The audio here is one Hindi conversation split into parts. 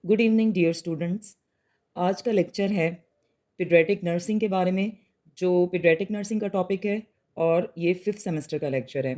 Good evening dear students. आज का लेक्चर है पीडियाट्रिक नर्सिंग के बारे में, जो पीडियाट्रिक नर्सिंग का टॉपिक है और ये 5th सेमेस्टर का लेक्चर है।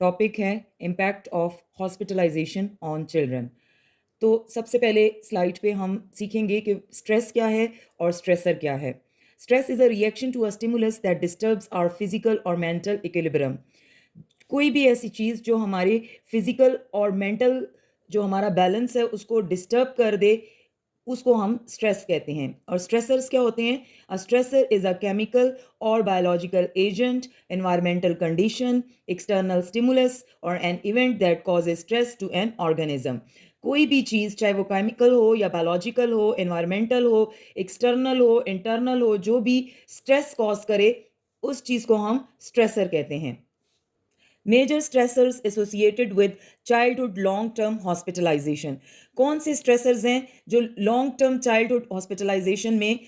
टॉपिक है impact of hospitalisation on children. तो सबसे पहले स्लाइड पे हम सीखेंगे कि स्ट्रेस क्या है और स्ट्रेसर क्या है। Stress is a reaction to a stimulus that disturbs our physical और मेंटल इक्विलिब्रियम। कोई भी ऐसी चीज़ जो हमारे फिजिकल और मेंटल जो हमारा बैलेंस है उसको डिस्टर्ब कर दे, उसको हम स्ट्रेस कहते हैं। और स्ट्रेसर्स क्या होते हैं? A stressor is a chemical और biological agent, environmental condition, external stimulus और an event that causes stress to an organism. कोई भी चीज़, चाहे वो केमिकल हो या बायोलॉजिकल हो, एनवायरमेंटल हो, एक्सटर्नल हो, इंटरनल हो, जो भी स्ट्रेस कॉज करे, उस चीज़ को हम स्ट्रेसर कहते हैं। Major stressors associated with childhood long term hospitalisation. कौन से स्ट्रेसर्स हैं जो लॉन्ग टर्म चाइल्डहुड हॉस्पिटलाइजेशन में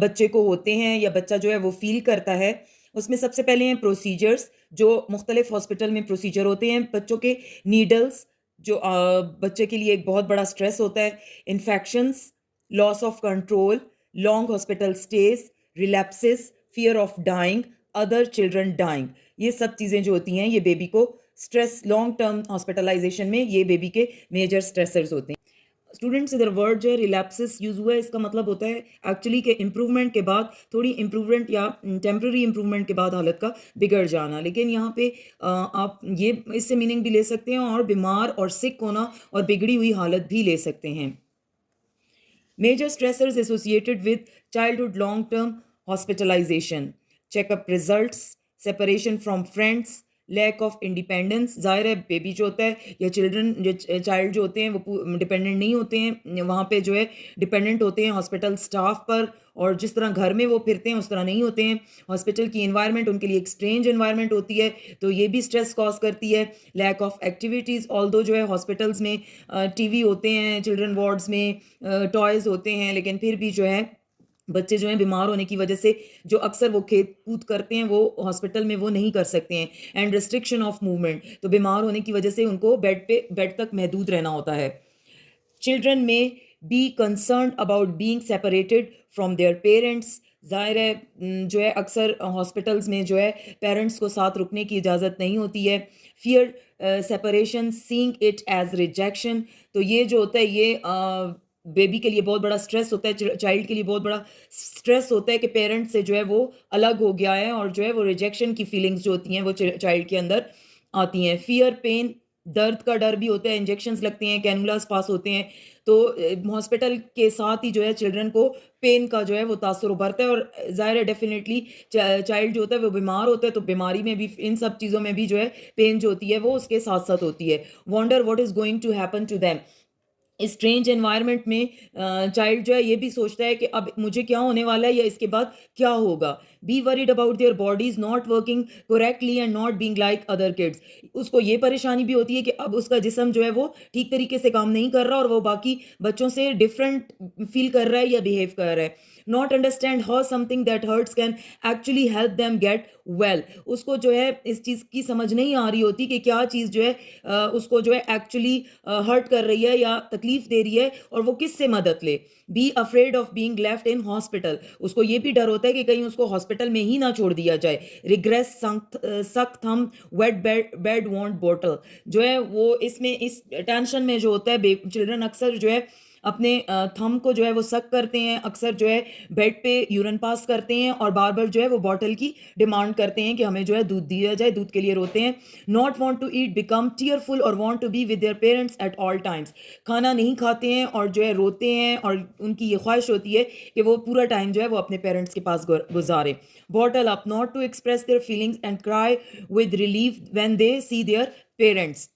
बच्चे को होते हैं या बच्चा जो है वो फील करता है? उसमें सबसे पहले हैं प्रोसीजर्स, जो मुख्तलिफ हॉस्पिटल में प्रोसीजर होते हैं बच्चों के। नीडल्स, जो बच्चे के लिए एक बहुत बड़ा स्ट्रेस होता है। Infections, loss of control, long hospital stage, relapses, fear of dying, other children dying. ये सब चीज़ें जो होती हैं ये बेबी को स्ट्रेस, लॉन्ग टर्म हॉस्पिटलाइजेशन में ये बेबी के मेजर स्ट्रेसर्स होते हैं। स्टूडेंट्स, इधर वर्ड जो है रिलैप्सिस यूज़ हुआ है, इसका मतलब होता है एक्चुअली के इम्प्रूवमेंट के बाद, थोड़ी इम्प्रूवमेंट या टेम्प्रेरी इम्प्रूवमेंट के बाद हालत का बिगड़ जाना। लेकिन यहाँ पे आप ये इससे मीनिंग भी ले सकते हैं और बीमार और सिक होना और बिगड़ी हुई हालत भी ले सकते हैं। Major stressors associated with childhood long-term hospitalization: checkup results, separation from friends, lack of independence. ज़ाहिर है बेबी जो होता है या चिल्ड्रन जो चाइल्ड जो होते हैं वो डिपेंडेंट नहीं होते हैं, वहाँ पे जो है डिपेंडेंट होते हैं हॉस्पिटल स्टाफ पर, और जिस तरह घर में वो फिरते हैं उस तरह नहीं होते हैं। हॉस्पिटल की एनवायरनमेंट उनके लिए एक स्ट्रेंज एनवायरनमेंट होती है, तो ये भी स्ट्रेस कॉज करती है। लैक ऑफ एक्टिविटीज़, ऑल्दो जो है हॉस्पिटल्स में टीवी होते हैं, चिल्ड्रन वार्ड्स में टॉयज़ होते हैं, लेकिन फिर भी जो है बच्चे जो हैं बीमार होने की वजह से जो अक्सर वो खेल कूद करते हैं वो हॉस्पिटल में वो नहीं कर सकते हैं। एंड रिस्ट्रिक्शन ऑफ मूवमेंट, तो बीमार होने की वजह से उनको बेड तक महदूद रहना होता है। चिल्ड्रन में be concern about being separated from their parents. ज़ाहिर है जो है अक्सर हॉस्पिटल्स में जो है पेरेंट्स को साथ रुकने की इजाज़त नहीं होती है। Fear separation, seeing it as rejection, तो ये जो होता है ये बेबी के लिए बहुत बड़ा स्ट्रेस होता है, चाइल्ड के लिए बहुत बड़ा स्ट्रेस होता है कि पेरेंट्स से जो है वो अलग हो गया है, और जो है वो रिजेक्शन की फीलिंग्स जो होती हैं वो चाइल्ड के अंदर आती हैं। फियर, पेन, दर्द का डर भी होता है, इंजेक्शंस लगते हैं, कैनुलास पास होते हैं, तो हॉस्पिटल के साथ ही जो है चिल्ड्रन को पेन का जो है वो तासुर उभरता है। और ज़ाहिर है डेफिनेटली चाइल्ड जो होता है वो बीमार होता है, तो बीमारी में भी इन सब चीज़ों में भी जो है पेन जो होती है वो उसके साथ साथ होती है। Wonder what is going to happen to them. Strange environment में चाइल्ड जो है ये भी सोचता है कि अब मुझे क्या होने वाला है या इसके बाद क्या होगा। Be worried about their bodies not working correctly and not being like other kids. उसको ये परेशानी भी होती है कि अब उसका जिस्म जो है वो ठीक तरीके से काम नहीं कर रहा और वो बाकी बच्चों से डिफरेंट फील कर रहा है या बिहेव कर रहा है। Not understand how something that hurts can actually help them get well. उसको जो है इस चीज़ की समझ नहीं आ रही होती कि क्या चीज़ जो है उसको जो है एक्चुअली हर्ट कर रही है या तकलीफ दे रही है, और वो किससे मदद ले। Be afraid of being left in hospital, उसको ये भी डर होता है कि कहीं उसको हॉस्पिटल में ही ना छोड़ दिया जाए। रिग्रेस, सख्त हम, वेट बेड वांट बॉटल, जो है वो इसमें इस टेंशन में जो होता है चिल्ड्रन अक्सर जो है अपने थंब को जो है वो सक करते हैं, अक्सर जो है बेड पे यूरिन पास करते हैं और बार बार जो है वो बॉटल की डिमांड करते हैं कि हमें जो है दूध दिया जाए, दूध के लिए रोते हैं। Not want to eat, become tearful और want to be with their parents at all times, खाना नहीं खाते हैं और जो है रोते हैं, और उनकी ये ख्वाहिश होती है कि वो पूरा टाइम जो है वो अपने पेरेंट्स के पास गुजारे। Bottle up, not to express their feelings and cry with relief when they see their parents,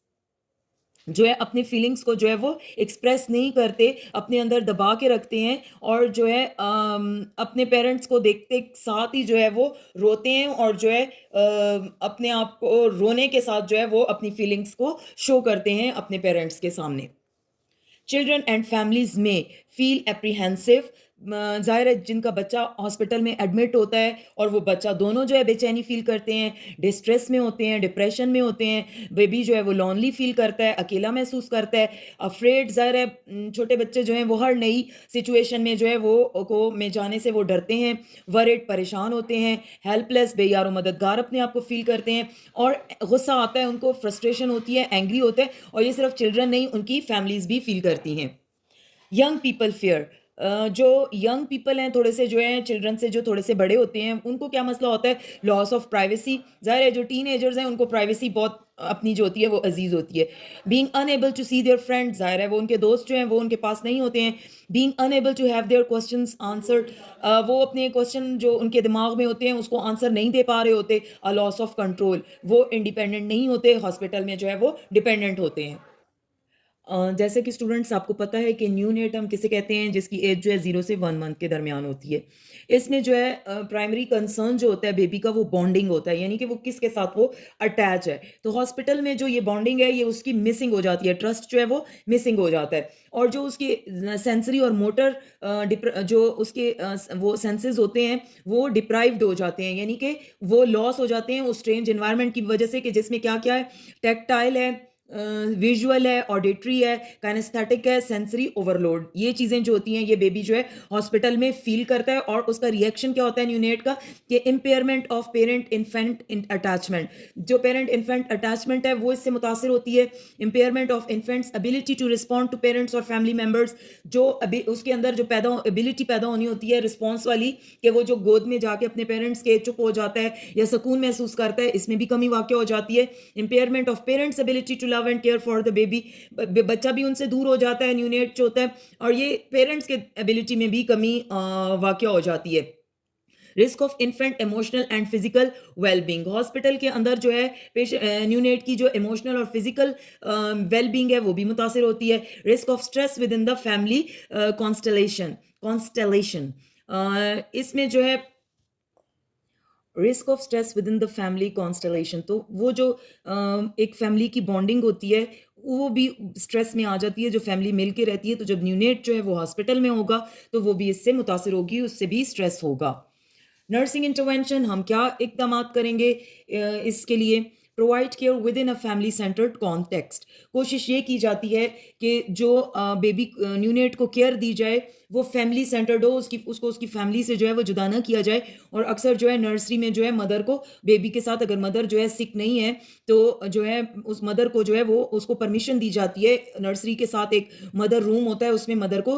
जो है अपनी फीलिंग्स को जो है वो एक्सप्रेस नहीं करते, अपने अंदर दबा के रखते हैं, और जो है अपने पेरेंट्स को देखते साथ ही जो है वो रोते हैं, और जो है अपने आप को रोने के साथ जो है वो अपनी फीलिंग्स को शो करते हैं अपने पेरेंट्स के सामने। Children and families may feel apprehensive, ज़ाहिर है जिनका बच्चा हॉस्पिटल में एडमिट होता है और वो बच्चा दोनों जो है बेचैनी फ़ील करते हैं, डिस्ट्रेस में होते हैं, डिप्रेशन में होते हैं, बेबी जो है वो लोनली फ़ील करता है, अकेला महसूस करता है, अफ्रेड ज़ाहिर है छोटे बच्चे जो हैं वो हर नई सिचुएशन में जो है वो को में जाने से वो डरते हैं, वरिड परेशान होते हैं, हेल्पलेस बेयारो मददगार अपने आप को फ़ील करते हैं और गुस्सा आता है उनको, फ्रस्ट्रेशन होती है, एंग्री होते हैं और ये सिर्फ चिल्ड्रन नहीं उनकी फैमिलीज़ भी फ़ील करती हैं। यंग पीपल फियर जो यंग पीपल हैं थोड़े से जो हैं चिल्ड्रन से जो थोड़े से बड़े होते हैं उनको क्या मसला होता है लॉस ऑफ प्राइवेसी ज़ाहिर है जो टीनेजर्स हैं उनको प्राइवेसी बहुत अपनी जो होती है वो अजीज़ होती है being unable to see their friends ज़ाहिर है वो उनके दोस्त जो हैं वो उनके पास नहीं होते हैं being unable to have their questions answered वो अपने क्वेश्चन जो उनके दिमाग में होते हैं उसको आंसर नहीं दे पा रहे होते अ लॉस ऑफ कंट्रोल वो इंडिपेंडेंट नहीं होते हॉस्पिटल में जो है वो डिपेंडेंट होते हैं जैसे कि स्टूडेंट्स आपको पता है कि न्यू नेट हम किसे कहते हैं जिसकी एज जो है 0 से 1 मंथ के दरमियान होती है। इसमें जो है प्राइमरी कंसर्न जो होता है बेबी का वो बॉन्डिंग होता है यानी कि वो किसके साथ वो अटैच है। तो हॉस्पिटल में जो ये बॉन्डिंग है ये उसकी मिसिंग हो जाती है, ट्रस्ट जो है वो मिसिंग हो जाता है और जो उसकी सेंसरी और मोटर जो उसके वो सेंसेस होते हैं वो डिप्राइव्ड हो जाते हैं यानी कि वो लॉस हो जाते हैं उस स्ट्रेंज एनवायरनमेंट की वजह से कि जिसमें क्या-क्या है, टैक्टाइल है विजुअल है, ऑडिटरी है, काइनेस्थेटिक है, सेंसरी ओवरलोड। ये चीज़ें जो होती हैं, ये बेबी जो है हॉस्पिटल में फ़ील करता है और उसका रिएक्शन क्या होता है न्यूनेट का कि impairment of parent infant attachment. जो पेरेंट इन्फेंट अटैचमेंट है, वो इससे मुतासिर होती है। Impairment of infant's ability to respond to parents और फैमिली मेंबर्स जो अभी उसके अंदर जो एबिलिटी पैदा होनी होती है रिस्पॉन्स वाली कि वो जो गोद में जाके अपने पेरेंट्स के चुप हो जाता है या सुकून महसूस करता है, इसमें भी कमी वाक़ हो जाती है। Impairment of parents ability to love and care for the baby बच्चा भी उनसे दूर हो जाता है न्यूनेट जो होता है और ये पेरेंट्स के एबिलिटी में भी कमी वाक़ हो जाती है risk of infant emotional and physical wellbeing hospital के अंदर जो है न्यूनेट की जो इमोशनल और फिजिकल वेलबींग है वो भी मुतासर होती है risk of stress with in the family constellation इसमें जो है risk of stress with in the family constellation तो वो जो एक फैमिली की बॉन्डिंग होती है वो भी स्ट्रेस में आ जाती है जो फैमिली मिल के रहती है तो जब न्यूनेट जो है वो हॉस्पिटल में होगा तो वो भी इससे मुतासर होगी उससे भी स्ट्रेस होगा नर्सिंग इंटरवेंशन हम क्या इकदाम करेंगे इसके लिए provide care with in a family centred context कोशिश ये की जाती है कि जो बेबी न्यूनेट को केयर दी जाए वो फैमिली सेंटर्ड हो उसको उसकी फैमिली से जो है वो जुदा ना किया जाए और अक्सर जो है नर्सरी में जो है मदर को बेबी के साथ अगर मदर जो है सिक नहीं है तो जो है उस मदर को जो है वो उसको परमिशन दी जाती है नर्सरी के साथ एक मदर रूम होता है उसमें मदर को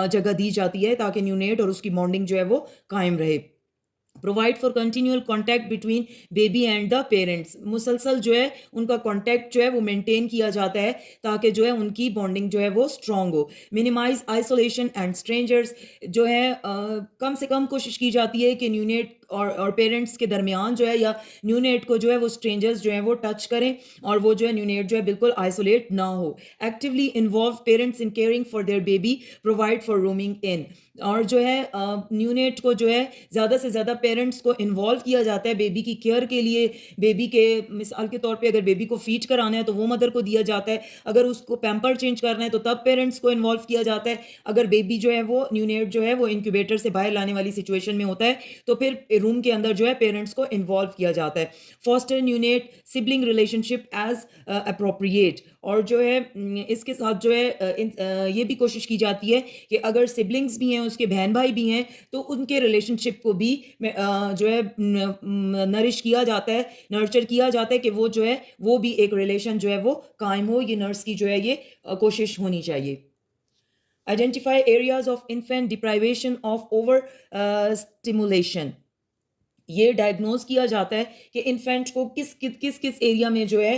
जगह दी जाती है ताकि न्यूनेट और उसकी बॉन्डिंग जो है वो कायम रहे provide for continual contact between baby and the parents मुसलसल जो है उनका कॉन्टैक्ट जो है वो मेंटेन किया जाता है ताकि जो है उनकी बॉन्डिंग जो है वो स्ट्रांग हो मिनिमाइज आइसोलेशन एंड स्ट्रेंजर्स जो है कम से कम कोशिश की जाती है कि न्यूनेट और पेरेंट्स के दरमियान जो है या न्यूनेट को जो है वो स्ट्रेंजर्स जो है वो टच करें और वो जो है न्यूनेट जो है बिल्कुल आइसोलेट ना हो actively involve parents in caring for their baby provide for rooming in और जो है न्यूनेट को जो है ज़्यादा से ज़्यादा पेरेंट्स को इन्वॉल्व किया जाता है बेबी की केयर के लिए बेबी के मिसाल के तौर पे अगर बेबी को फीड कराना है तो वो मदर को दिया जाता है अगर उसको पैम्पर चेंज करना है तो तब पेरेंट्स को इन्वॉल्व किया जाता है अगर बेबी जो है वो न्यूनेट जो है वो इंक्यूबेटर से बाहर लाने वाली सिचुएशन में होता है तो फिर रूम के अंदर जो है पेरेंट्स को इन्वॉल्व किया जाता है foster neonate sibling relationship age appropriate और जो है इसके साथ जो है ये भी कोशिश की जाती है कि अगर सिबलिंग्स भी हैं उसके बहन भाई भी हैं तो उनके रिलेशनशिप को भी जो है नरिश किया जाता है नर्चर किया जाता है कि वो जो है वो भी एक रिलेशन जो है वो कायम हो ये नर्स की जो है ये कोशिश होनी चाहिए identify areas of infant deprivation of over stimulation ये डायग्नोज किया जाता है कि इन्फेंट को किस किस किस एरिया में जो है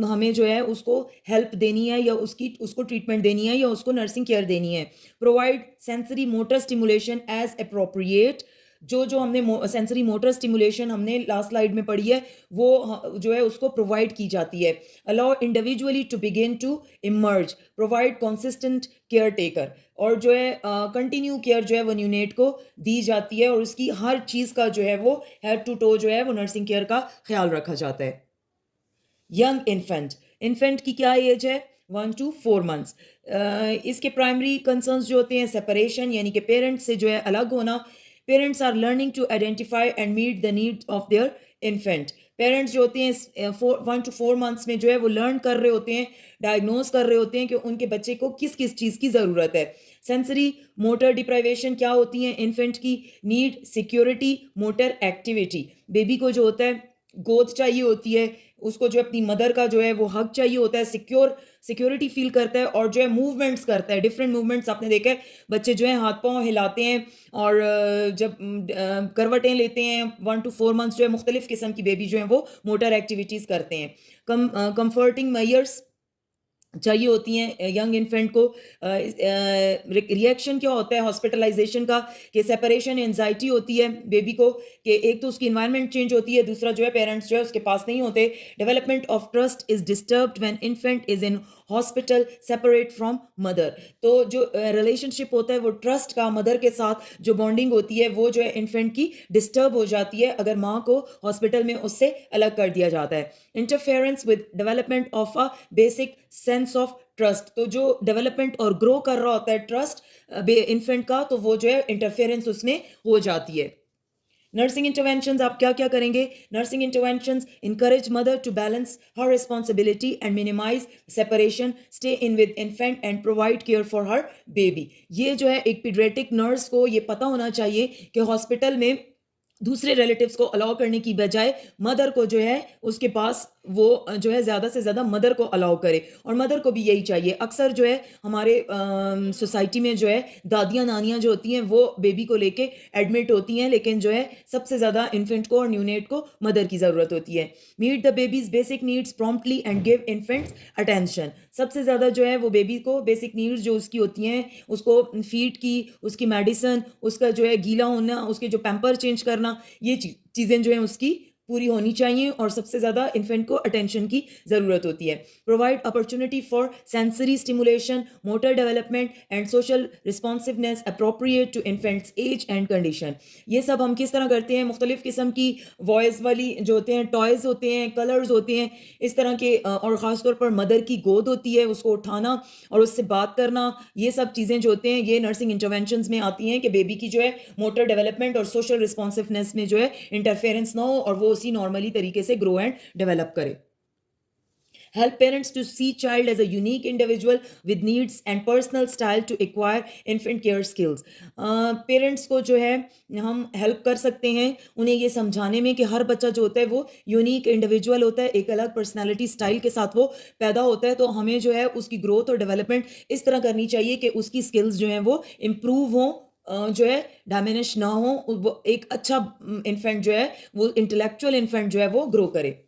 हमें जो है उसको हेल्प देनी है या उसको ट्रीटमेंट देनी है या उसको नर्सिंग केयर देनी है provide sensory motor stimulation age appropriate जो हमने सेंसरी मोटर स्टिमुलेशन हमने लास्ट स्लाइड में पढ़ी है वो जो है उसको प्रोवाइड की जाती है allow individually to begin to emerge provide consistent caretaker और जो है कंटिन्यू केयर जो है वो न्यूनेट को दी जाती है और उसकी हर चीज़ का जो है वो हेड टू टो जो है वो नर्सिंग केयर का ख्याल रखा जाता है यंग इन्फेंट की क्या एज है 1 to 4 मंथ्स। इसके प्राइमरी कंसर्न्स जो होते हैं सेपरेशन यानी कि पेरेंट्स से जो है अलग होना। Parents are learning to identify and meet the needs of their infant. Parents जो होते हैं 1 to 4 मंथ्स में जो है वो लर्न कर रहे होते हैं, डायग्नोज कर रहे होते हैं कि उनके बच्चे को किस किस चीज़ की ज़रूरत है। सेंसरी मोटर डिप्राइवेशन क्या होती हैं इन्फेंट की? Need security motor activity. Baby को जो होता है गोद चाहिए होती है, उसको जो अपनी मदर का जो है वो हक चाहिए होता है, सिक्योरिटी फील करता है और जो है मूवमेंट्स करता है, डिफरेंट मूवमेंट्स आपने देखा है बच्चे जो है हाथ पांव हिलाते हैं और जब करवटें लेते हैं 1 to 4 मंथ्स जो है मुख्तलिफ किस्म की बेबी जो है वो मोटर एक्टिविटीज़ करते हैं। कंफर्टिंग मैयर्स चाहिए होती हैं यंग इन्फेंट को। रिएक्शन क्या होता है हॉस्पिटलाइजेशन का कि सेपरेशन एंजाइटी होती है बेबी को कि एक तो उसकी इन्वायरमेंट चेंज होती है, दूसरा जो है पेरेंट्स जो है उसके पास नहीं होते। Development of trust is disturbed when infant is in hospital separate from mother. तो जो रिलेशनशिप होता है वो ट्रस्ट का मदर के साथ जो बॉन्डिंग होती है वो जो है इन्फेंट की डिस्टर्ब हो जाती है अगर माँ को हॉस्पिटल में उससे अलग कर दिया जाता है। Interference with development of a basic sense of trust. तो जो डेवलपमेंट और ग्रो कर रहा होता है ट्रस्ट इन्फेंट का, तो वो जो है इंटरफेरेंस उसमें हो जाती है। नर्सिंग इंटरवेंशंस आप क्या क्या करेंगे? Nursing interventions encourage mother to balance her responsibility and minimise separation, stay in with infant and provide care for her baby. ये जो है एक पीडियाट्रिक नर्स को ये पता होना चाहिए कि हॉस्पिटल में दूसरे रिलेटिव्स को अलाउ करने की बजाय मदर को जो है उसके पास वो जो है ज़्यादा से ज़्यादा मदर को अलाउ करे, और मदर को भी यही चाहिए। अक्सर जो है हमारे सोसाइटी में जो है दादियाँ नानियाँ जो होती हैं वो बेबी को लेके एडमिट होती हैं, लेकिन जो है सबसे ज़्यादा इन्फेंट को और न्यूनेट को मदर की ज़रूरत होती है। Meet the baby's basic needs promptly and give infant's attention. सबसे ज़्यादा जो है वो बेबी को बेसिक नीड्स जो उसकी होती हैं उसको फीड की, उसकी मेडिसन, उसका जो है गीला होना, उसके जो पैम्पर चेंज करना, ये चीज़ें जो हैं उसकी पूरी होनी चाहिए और सबसे ज़्यादा इन्फेंट को अटेंशन की ज़रूरत होती है। Provide opportunity for sensory stimulation, motor development and social responsiveness appropriate to infant's age and condition. ये सब हम किस तरह करते हैं? मुख्तलिफ किस्म की वॉइस वाली जो होते हैं टॉयज़ होते हैं, कलर्स होते हैं, इस तरह के और ख़ासतौर पर मदर की गोद होती है, उसको उठाना और उससे बात करना, ये सब चीज़ें जो होते हैं ये नर्सिंग इंटरवेंशंस में आती हैं कि बेबी की जो है मोटर डेवलपमेंट और सोशल रिस्पॉन्सिवनेस में जो है इंटरफेरेंस ना हो और वो उसी नॉर्मली तरीके से ग्रो एंड डेवलप करे। Help parents to see child as a unique individual with needs and personal style to acquire infant care skills. Parents को जो है हम हेल्प कर सकते हैं उन्हें ये समझाने में कि हर बच्चा जो होता है वो यूनिक इंडिविजुअल होता है, एक अलग पर्सनालिटी स्टाइल के साथ वो पैदा होता है। तो हमें जो है उसकी ग्रोथ और डेवलपमेंट इस तरह करनी चाहिए कि उसकी स्किल्स जो हैं वो इम्प्रूव हों, जो है डायमिनिश ना हो, वो एक अच्छा इन्फेंट जो है वो इंटेलेक्चुअल इन्फेंट जो है वो ग्रो करे।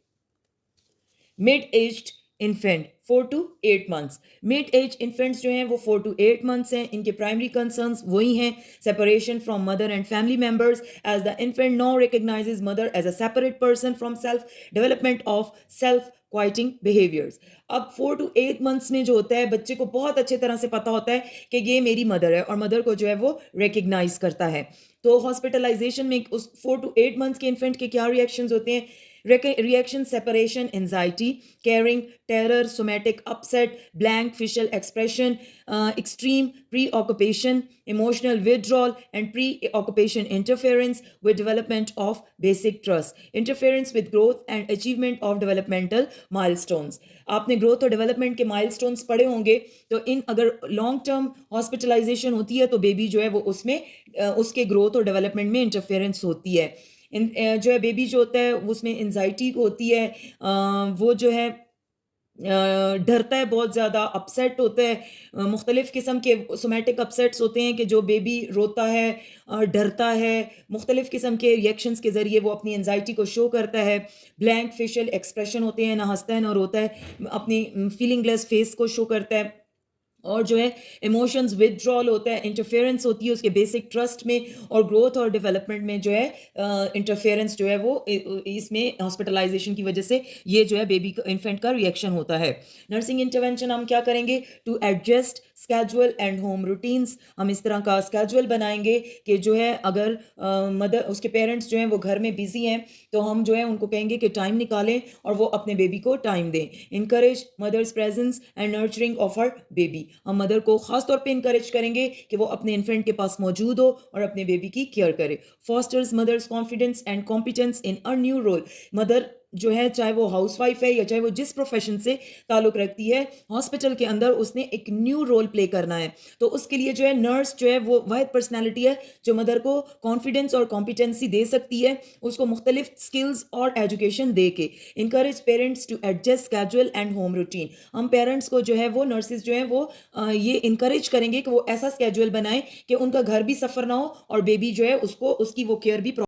Mid aged infant 4 to 8 months. Mid age infants जो हैं वो 4 to 8 मंथ्स हैं। इनके प्राइमरी कंसर्न्स वही हैं, separation from mother and family members as the infant now recognises mother as a separate person from self, development of self quieting behaviours. अब 4 to 8 मंथ्स में जो होता है बच्चे को बहुत अच्छे तरह से पता होता है कि ये मेरी मदर है और मदर को जो है वो रिकग्नाइज करता है। तो हॉस्पिटलाइजेशन में उस 4 to 8 मंथ्स के इन्फेंट के क्या रिएक्शंस होते हैं? Reaction separation anxiety, caring, terror, somatic upset, blank facial expression, extreme preoccupation, emotional withdrawal, and preoccupation interference with development of basic trust, interference with growth and achievement of developmental milestones. आपने ग्रोथ और डेवलपमेंट के माइलस्टोन्स पढ़े होंगे, तो इन अगर लॉन्ग टर्म हॉस्पिटलाइजेशन होती है तो बेबी जो है वो उसमें उसके ग्रोथ और डेवलपमेंट में इंटरफेरेंस होती है। जो है बेबी जो होता है उसमें एंजाइटी होती है, वो जो है डरता है बहुत ज़्यादा, अपसेट होता है। मुख्तलिफ़ किस्म के सोमैटिक अपसेट्स होते हैं कि जो बेबी रोता है, डरता है, मुख्तलिफ़ किस्म के रिएक्शंस के ज़रिए वो अपनी एंजाइटी को शो करता है। ब्लैंक फेशियल एक्सप्रेशन होते हैं, ना हंसता है ना रोता है, अपनी फीलिंगलेस फेस को शो करता है। और जो है इमोशंस विदड्रॉल होता है, इंटरफेरेंस होती है उसके बेसिक ट्रस्ट में, और ग्रोथ और डेवलपमेंट में जो है इंटरफेरेंस जो है वो इसमें हॉस्पिटलाइजेशन की वजह से ये जो है बेबी का इन्फेंट का रिएक्शन होता है। नर्सिंग इंटरवेंशन हम क्या करेंगे? To adjust schedule and home routines. हम इस तरह का स्केड्यूल बनाएंगे कि जो है अगर मदर उसके पेरेंट्स जो हैं वो घर में बिजी हैं तो हम जो है उनको कहेंगे कि टाइम निकालें और वो अपने बेबी को टाइम दें। Encourage mother's presence and nurturing of her baby. हम मदर को खास तौर पे इनकरेज करेंगे कि वो अपने इन्फेंट के पास मौजूद हो और अपने बेबी की केयर करे। Fosters mother's confidence and competence in a new role. Mother जो है चाहे वो हाउसवाइफ है या चाहे वो जिस प्रोफेशन से ताल्लुक रखती है, हॉस्पिटल के अंदर उसने एक न्यू रोल प्ले करना है। तो उसके लिए जो है नर्स जो है वो वाहिद पर्सनैलिटी है जो मदर को कॉन्फिडेंस और कॉम्पिटेंसी दे सकती है, उसको मुख्तलिफ स्किल्स और एजुकेशन दे के। Encourage parents to adjust schedule and home routine. हम पेरेंट्स को जो है वो नर्सिस जो है वो ये इंकरेज करेंगे कि वो ऐसा स्केड्यूल बनाएं कि उनका घर भी सफ़र ना हो और बेबी जो है उसको उसकी वो केयर भी